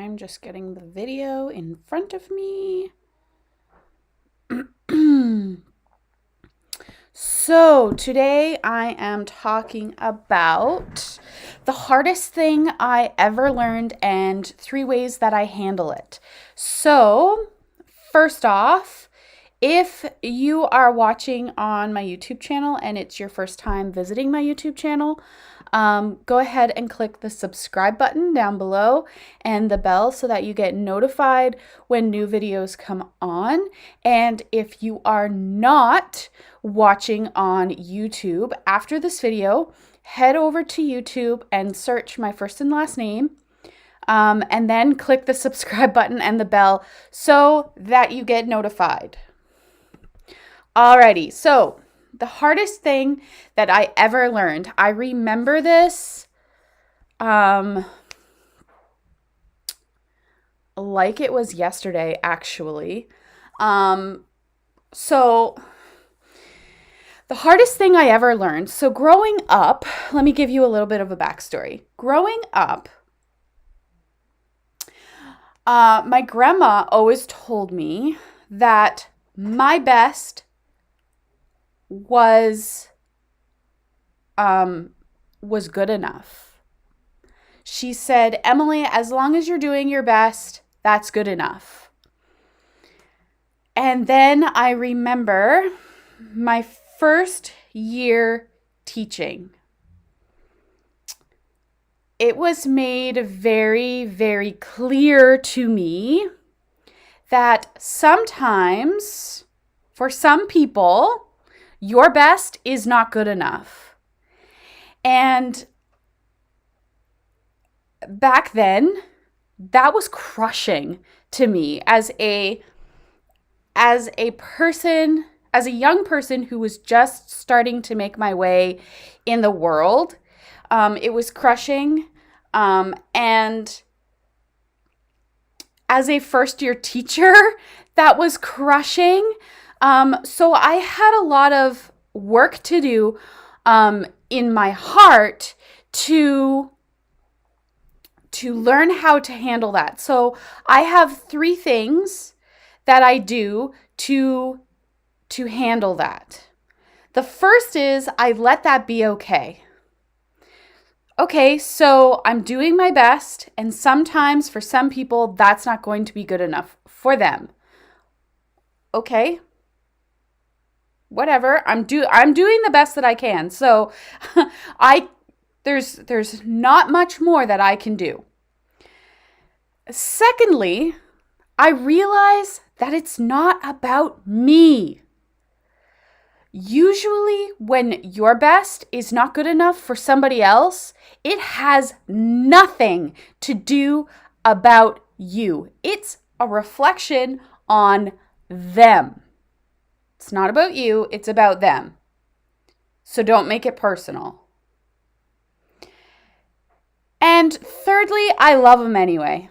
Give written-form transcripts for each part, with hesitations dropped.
I'm just getting the video in front of me. So, today I am talking about the hardest thing I ever learned and 3 ways that I handle it. So, first off, if you are watching on my YouTube channel and it's your first time visiting my YouTube channel, go ahead and click the subscribe button down below and the bell so that you get notified when new videos come on. And if you are not watching on YouTube, after this video, head over to YouTube and search my first and last name. And then click the subscribe button and the bell so that you get notified. Alrighty, so the hardest thing that I ever learned, I remember this like it was yesterday, actually. So the hardest thing I ever learned, so growing up, let me give you a little bit of a backstory. Growing up, my grandma always told me that my best was good enough. She said, Emily, as long as you're doing your best, that's good enough. And then I remember my first year teaching. It was made very, very clear to me that sometimes, for some people, your best is not good enough. And back then, that was crushing to me as a person, as a young person who was just starting to make my way in the world. It was crushing. And as a first year teacher, that was crushing. So I had a lot of work to do in my heart to learn how to handle that. So I have 3 things that I do to handle that. The first is I let that be okay. Okay, so I'm doing my best, and sometimes for some people that's not going to be good enough for them. Okay, whatever. I'm doing the best that I can. So there's not much more that I can do. Secondly, I realize that it's not about me. Usually when your best is not good enough for somebody else, it has nothing to do about you. It's a reflection on them. It's not about you, it's about them. So don't make it personal. And thirdly, I love them anyway.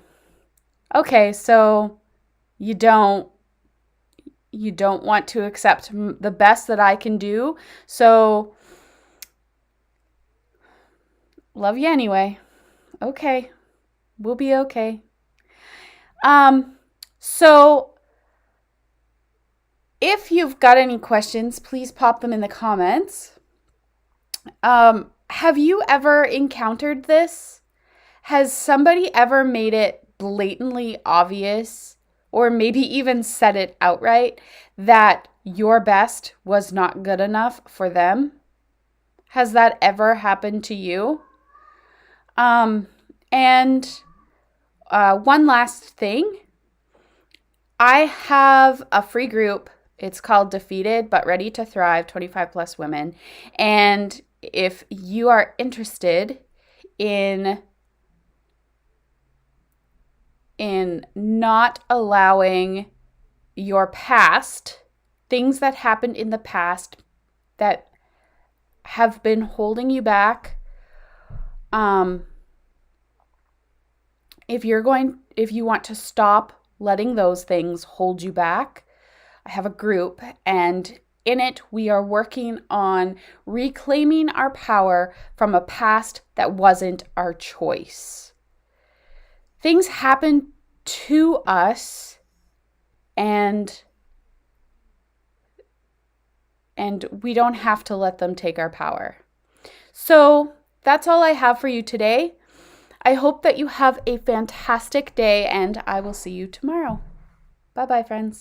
Okay, so you don't want to accept the best that I can do, so love you anyway. Okay, we'll be okay. So if you've got any questions, please pop them in the comments. Have you ever encountered this? Has somebody ever made it blatantly obvious, or maybe even said it outright, that your best was not good enough for them? Has that ever happened to you? And one last thing. I have a free group. It's called Defeated But Ready to Thrive, 25 plus women. And if you are interested in not allowing your past, things that happened in the past that have been holding you back, if you want to stop letting those things hold you back, I have a group, and in it we are working on reclaiming our power from a past that wasn't our choice. things happen to us and we don't have to let them take our power. So that's all I have for you today. I hope that you have a fantastic day, and I will see you tomorrow. Bye-bye, friends.